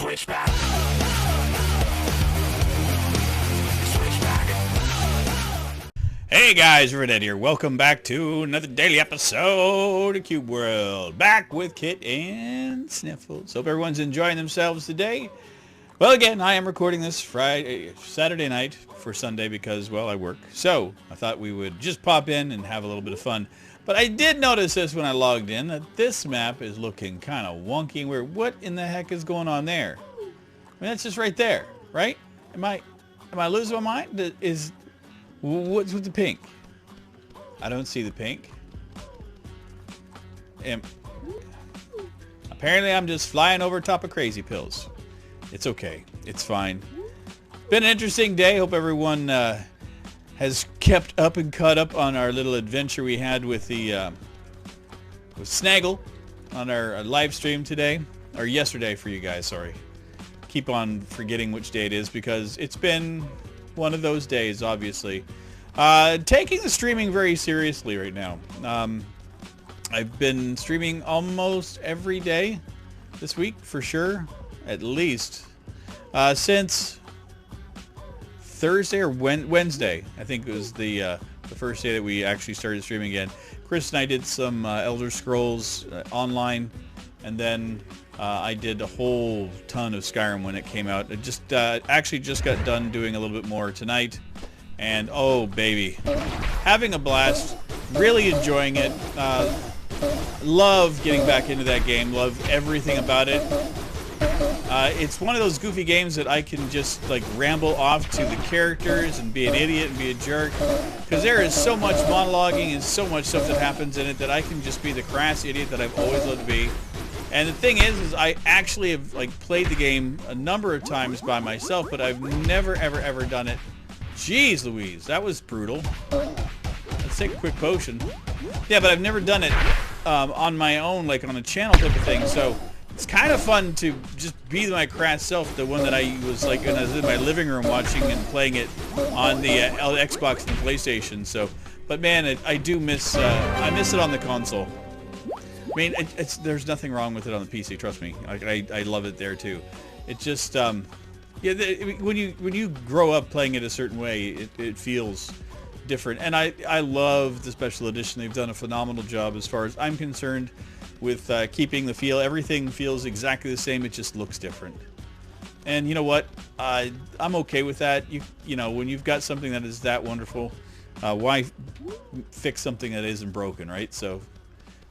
Switchback. Switchback. Hey guys, Rivet here. Welcome back to another daily episode of Cube World. Back with Kitt and Sniffles. Hope everyone's enjoying themselves today. Well, again, I am recording this Saturday night for Sunday because, well, I work. So I thought we would just pop in and have a little bit of fun. But I did notice this when I logged in, that this map is looking kind of wonky and weird. What in the heck is going on there? I mean, that's just right there, right? Am I losing my mind? What's with the pink? I don't see the pink. Apparently I'm just flying over top of crazy pills. It's okay. It's fine. Been an interesting day. Hope everyone has kept up and caught up on our little adventure we had with the with Snaggle on our live stream today, or yesterday for you guys. Sorry, keep on forgetting which day it is because it's been one of those days. Obviously, taking the streaming very seriously right now. I've been streaming almost every day this week for sure, at least since Thursday or Wednesday. I think it was the first day that we actually started streaming again. Chris and I did some Elder Scrolls online, and then I did a whole ton of Skyrim when it came out. It just actually just got done doing a little bit more tonight, and oh baby, having a blast, really enjoying it. Love getting back into that game. Love everything about it. It's one of those goofy games that I can just like ramble off to the characters and be an idiot and be a jerk, because there is so much monologuing and so much stuff that happens in it that I can just be the crass idiot that I've always loved to be. And the thing is I actually have like played the game a number of times by myself, but I've never ever done it. Jeez Louise, that was brutal. Let's take a quick potion. Yeah, but I've never done it on my own, like on a channel type of thing, so it's kind of fun to just be my crass self, the one that I was like when I was in my living room watching and playing it on the Xbox and the PlayStation. So, but man, I do miss I miss it on the console. I mean, there's nothing wrong with it on the PC. Trust me, I love it there too. It just yeah, when you grow up playing it a certain way, it feels different. And I love the special edition. They've done a phenomenal job as far as I'm concerned with keeping the feel. Everything feels exactly the same. It just looks different. And you know what? I'm okay with that. You know, when you've got something that is that wonderful, why fix something that isn't broken, right? So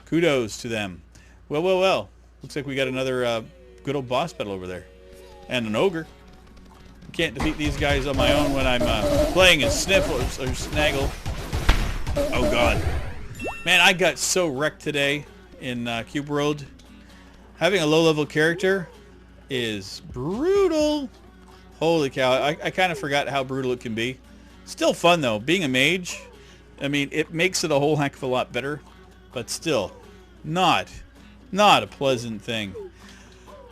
kudos to them. Well. Looks like we got another good old boss battle over there. And an ogre. I can't defeat these guys on my own when I'm playing as Sniffles or Snaggle. Oh God. Man, I got so wrecked today in Cube World. Having a low-level character is brutal. Holy cow, I kind of forgot how brutal it can be. Still fun though. Being a mage, I mean, it makes it a whole heck of a lot better, but still not a pleasant thing.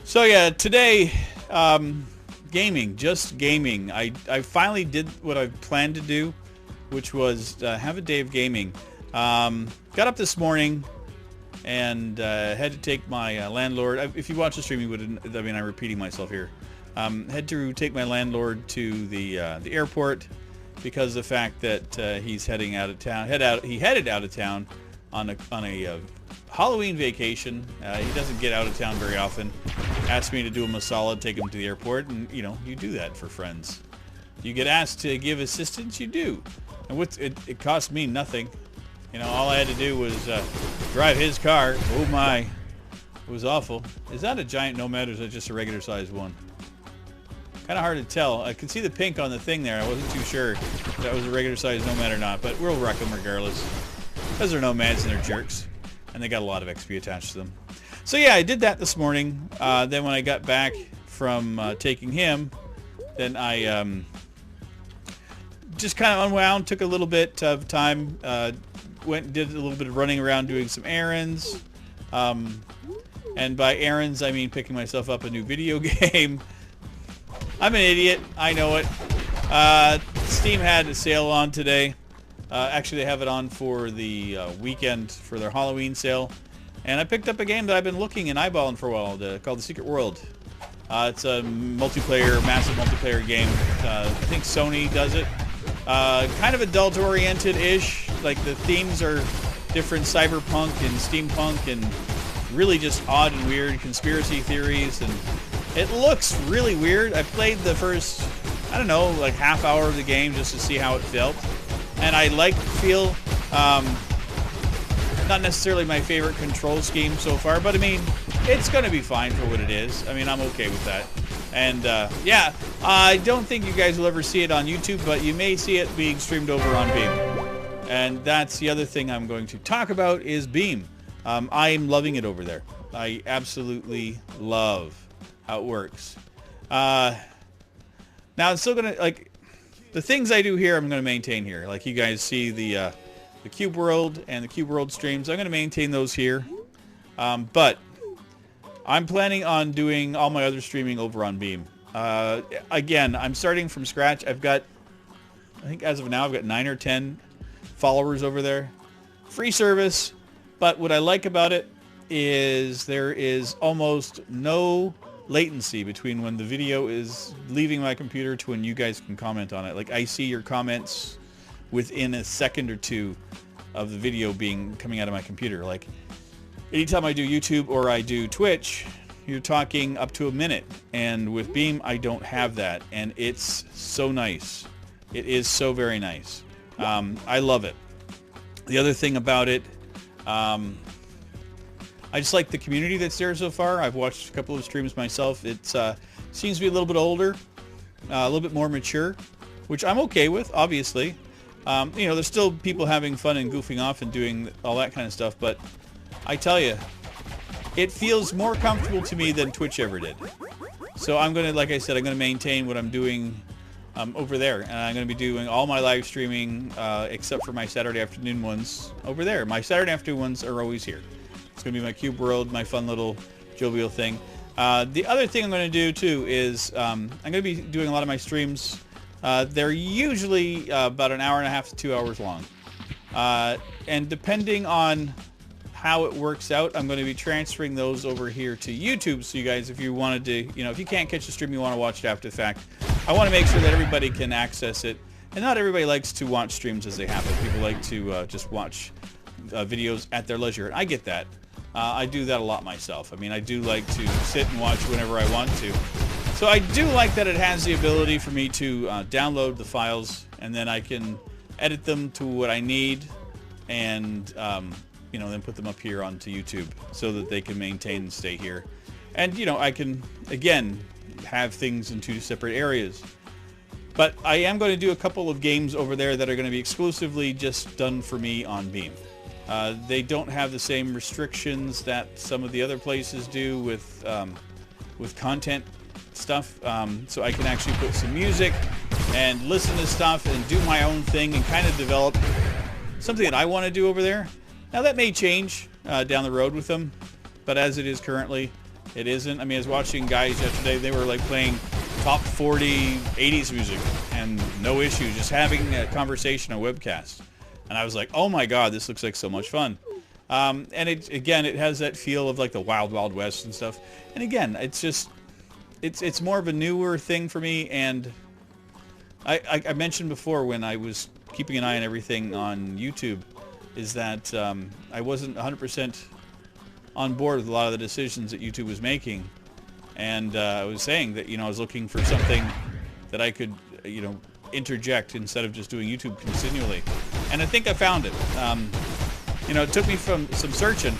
So yeah, today gaming, just gaming. I finally did what I planned to do, which was have a day of gaming. Got up this morning and had to take my landlord. If you watch the stream, you would. I mean, I'm repeating myself here. Had to take my landlord to the airport because of the fact that he's heading out of town. He headed out of town on a Halloween vacation. He doesn't get out of town very often. Asked me to do him a solid, take him to the airport, and you know, you do that for friends. You get asked to give assistance, you do. And it cost me nothing. You know, all I had to do was drive his car. Oh my, it was awful. Is that a giant Nomad or is that just a regular sized one? Kind of hard to tell. I could see the pink on the thing there. I wasn't too sure if that was a regular sized Nomad or not, but we'll wreck them regardless. Because they're Nomads and they're jerks. And they got a lot of XP attached to them. So yeah, I did that this morning. Then when I got back from taking him, then I just kind of unwound, took a little bit of time, went and did a little bit of running around doing some errands. And by errands, I mean picking myself up a new video game. I'm an idiot. I know it. Steam had a sale on today. Actually, they have it on for the weekend for their Halloween sale. And I picked up a game that I've been looking and eyeballing for a while called The Secret World. It's a multiplayer, massive multiplayer game. I think Sony does it. Kind of adult-oriented-ish. Like the themes are different cyberpunk and steampunk and really just odd and weird conspiracy theories. And it looks really weird. I played the first, I don't know, like half hour of the game just to see how it felt. And I like the feel. Not necessarily my favorite control scheme so far, but I mean, it's going to be fine for what it is. I mean, I'm okay with that. And yeah, I don't think you guys will ever see it on YouTube, but you may see it being streamed over on Beam. And that's the other thing I'm going to talk about is Beam. I'm loving it over there. I absolutely love how it works. Now I'm still going to, like, the things I do here I'm going to maintain here. Like you guys see the Cube World and the Cube World streams. I'm going to maintain those here. But I'm planning on doing all my other streaming over on Beam. Again, I'm starting from scratch. I've got, I think as of now, I've got 9 or 10 followers over there. Free service. But what I like about it is there is almost no latency between when the video is leaving my computer to when you guys can comment on it. Like I see your comments within a second or two of the video coming out of my computer. Like anytime I do YouTube or I do Twitch, you're talking up to a minute. And with Beam, I don't have that. And it's so nice. It is so very nice. I love it. The other thing about it, I just like the community that's there so far. I've watched a couple of streams myself. It seems to be a little bit older, a little bit more mature, which I'm okay with, obviously. You know, there's still people having fun and goofing off and doing all that kind of stuff, but I tell you, it feels more comfortable to me than Twitch ever did. So I'm going to, like I said, I'm going to maintain what I'm doing over there, and I'm going to be doing all my live streaming except for my Saturday afternoon ones over there. My Saturday afternoon ones are always here. It's going to be my Cube World, my fun little jovial thing. The other thing I'm going to do too is I'm going to be doing a lot of my streams. They're usually about an hour and a half to 2 hours long. And depending on how it works out, I'm going to be transferring those over here to YouTube. So you guys, if you wanted to, you know, if you can't catch the stream, you want to watch it after the fact, I want to make sure that everybody can access it. And not everybody likes to watch streams as they happen. People like to just watch videos at their leisure. And I get that. I do that a lot myself. I mean, I do like to sit and watch whenever I want to. So I do like that it has the ability for me to download the files, and then I can edit them to what I need, and you know, then put them up here onto YouTube so that they can maintain and stay here. And you know, I can again have things in 2 separate areas. But I am going to do a couple of games over there that are going to be exclusively just done for me on Beam. They don't have the same restrictions that some of the other places do with content stuff, so I can actually put some music and listen to stuff and do my own thing and kind of develop something that I want to do over there. Now that may change down the road with them, but as it is currently, it isn't. I mean, I was watching guys yesterday, they were like playing top 40 80s music and no issue, just having a conversation, a webcast. And I was like, oh my god, this looks like so much fun. And it, again, it has that feel of like the Wild Wild West and stuff. And again, it's just, it's more of a newer thing for me. And I mentioned before when I was keeping an eye on everything on YouTube, is that I wasn't 100% on board with a lot of the decisions that YouTube was making. And I was saying that, you know, I was looking for something that I could, you know, interject instead of just doing YouTube continually. And I think I found it. You know, it took me from some searching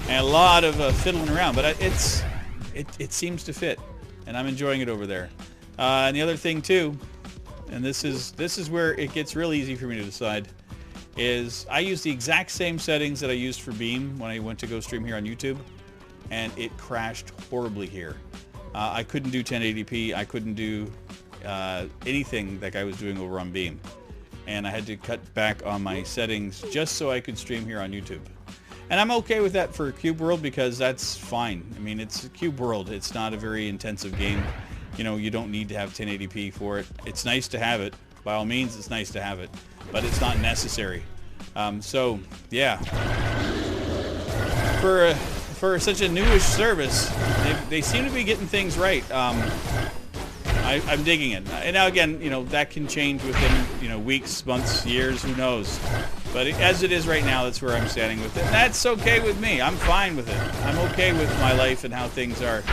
and a lot of fiddling around, but it seems to fit, and I'm enjoying it over there. And the other thing too, and this is where it gets real easy for me to decide, is I use the exact same settings that I used for Beam when I went to go stream here on YouTube, and it crashed horribly here. I couldn't do 1080p. I couldn't do anything like I was doing over on Beam. And I had to cut back on my settings just so I could stream here on YouTube. And I'm okay with that for Cube World because that's fine. I mean, it's Cube World. It's not a very intensive game. You know, you don't need to have 1080p for it. It's nice to have it. By all means, it's nice to have it. But it's not necessary. So, yeah. For for such a newish service, they seem to be getting things right. I'm digging it. And now again, you know, that can change within, you know, weeks, months, years, who knows. But as it is right now, that's where I'm standing with it. And that's okay with me. I'm fine with it. I'm okay with my life and how things are.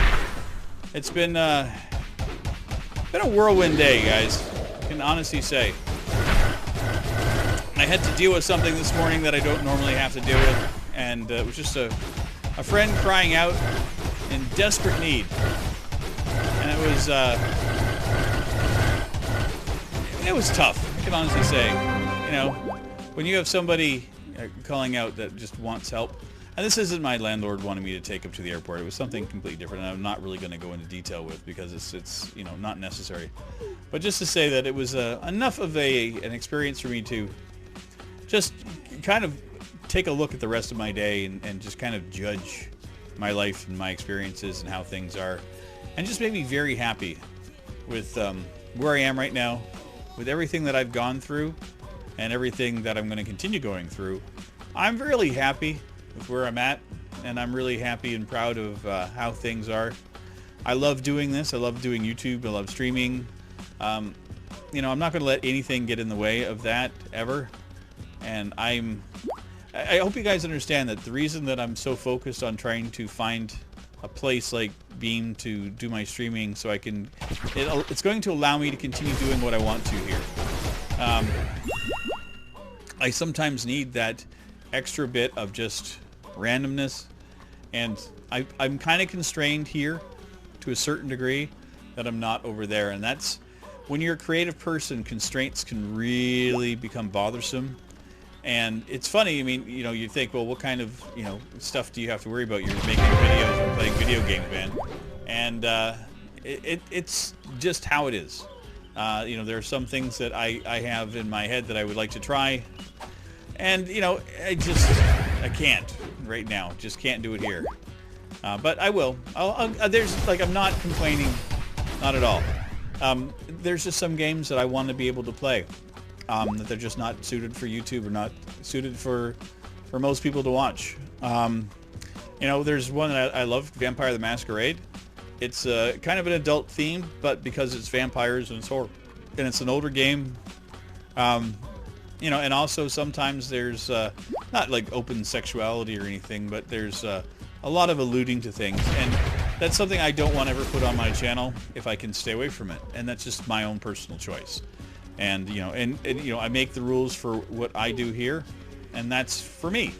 It's been a whirlwind day, guys. I can honestly say. I had to deal with something this morning that I don't normally have to deal with. And it was just a friend crying out in desperate need. And it was tough, I can honestly say. You know, when you have somebody calling out that just wants help, and this isn't my landlord wanting me to take him to the airport. It was something completely different, and I'm not really going to go into detail with because it's you know, not necessary. But just to say that it was enough of an experience for me to just kind of take a look at the rest of my day and just kind of judge my life and my experiences and how things are, and just made me very happy with where I am right now, with everything that I've gone through and everything that I'm going to continue going through. I'm really happy with where I'm at, and I'm really happy and proud of how things are. I love doing this. I love doing YouTube. I love streaming. You know, I'm not going to let anything get in the way of that ever. And I hope you guys understand that the reason that I'm so focused on trying to find a place like Beam to do my streaming so I can, it's going to allow me to continue doing what I want to here. I sometimes need that extra bit of just randomness, and I'm kind of constrained here to a certain degree that I'm not over there, and that's when you're a creative person, constraints can really become bothersome. And it's funny, I mean, you know, you think, well, what kind of, you know, stuff do you have to worry about? You're making videos and playing video games, man. And it's just how it is. You know, there are some things that I have in my head that I would like to try. And, you know, I can't right now. Just can't do it here. But I will. There's, like, I'm not complaining. Not at all. There's just some games that I want to be able to play. That they're just not suited for YouTube or not suited for most people to watch. You know, there's one that I love, Vampire the Masquerade. It's kind of an adult theme, but because it's vampires and it's horror, and it's an older game. You know, and also sometimes there's not like open sexuality or anything, but there's a lot of alluding to things, and that's something I don't want to ever put on my channel if I can stay away from it, and that's just my own personal choice. And you know, and you know, I make the rules for what I do here, and that's for me.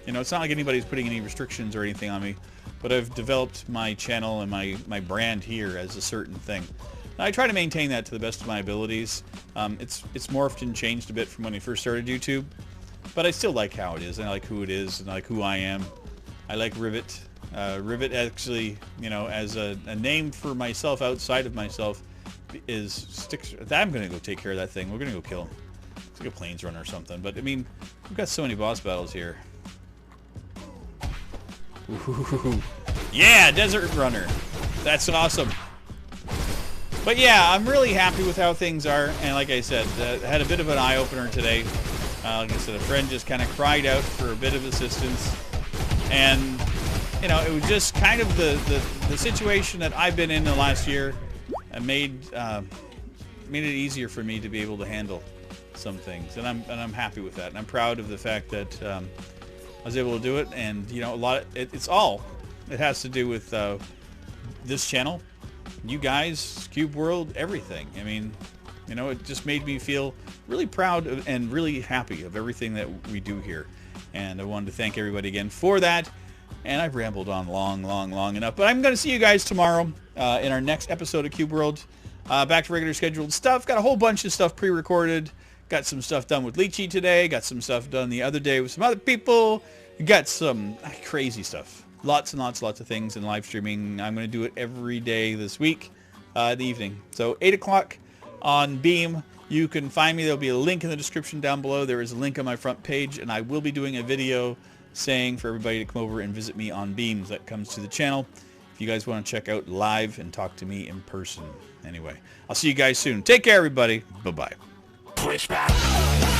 You know, it's not like anybody's putting any restrictions or anything on me, but I've developed my channel and my brand here as a certain thing. And I try to maintain that to the best of my abilities. It's morphed and changed a bit from when I first started YouTube, but I still like how it is, and I like who it is, and I like who I am. I like Rivet. Rivet actually, you know, as a name for myself outside of myself, is sticks. I'm gonna go take care of that thing. We're gonna go kill him. It's like a plains runner or something. But I mean, we've got so many boss battles here. Ooh. Yeah, desert runner. That's awesome. But yeah, I'm really happy with how things are. And like I said, I had a bit of an eye opener today. Like I said, a friend just kind of cried out for a bit of assistance, and you know, it was just kind of the situation that I've been in the last year. I made it easier for me to be able to handle some things, and I'm happy with that, and I'm proud of the fact that I was able to do it. And you know, it has to do with this channel, you guys, Cube World, everything. I mean, you know, it just made me feel really proud and really happy of everything that we do here, and I wanted to thank everybody again for that. And I've rambled on long enough. But I'm going to see you guys tomorrow in our next episode of Cube World. Back to regular scheduled stuff. Got a whole bunch of stuff pre-recorded. Got some stuff done with Leechy today. Got some stuff done the other day with some other people. Got some crazy stuff. Lots and lots of things in live streaming. I'm going to do it every day this week in the evening. So 8 o'clock on Beam. You can find me. There'll be a link in the description down below. There is a link on my front page. And I will be doing a video saying for everybody to come over and visit me on Beams. That comes to the channel if you guys want to check out live and talk to me in person. Anyway, I'll see you guys soon. Take care, everybody. Bye-bye. Switchback.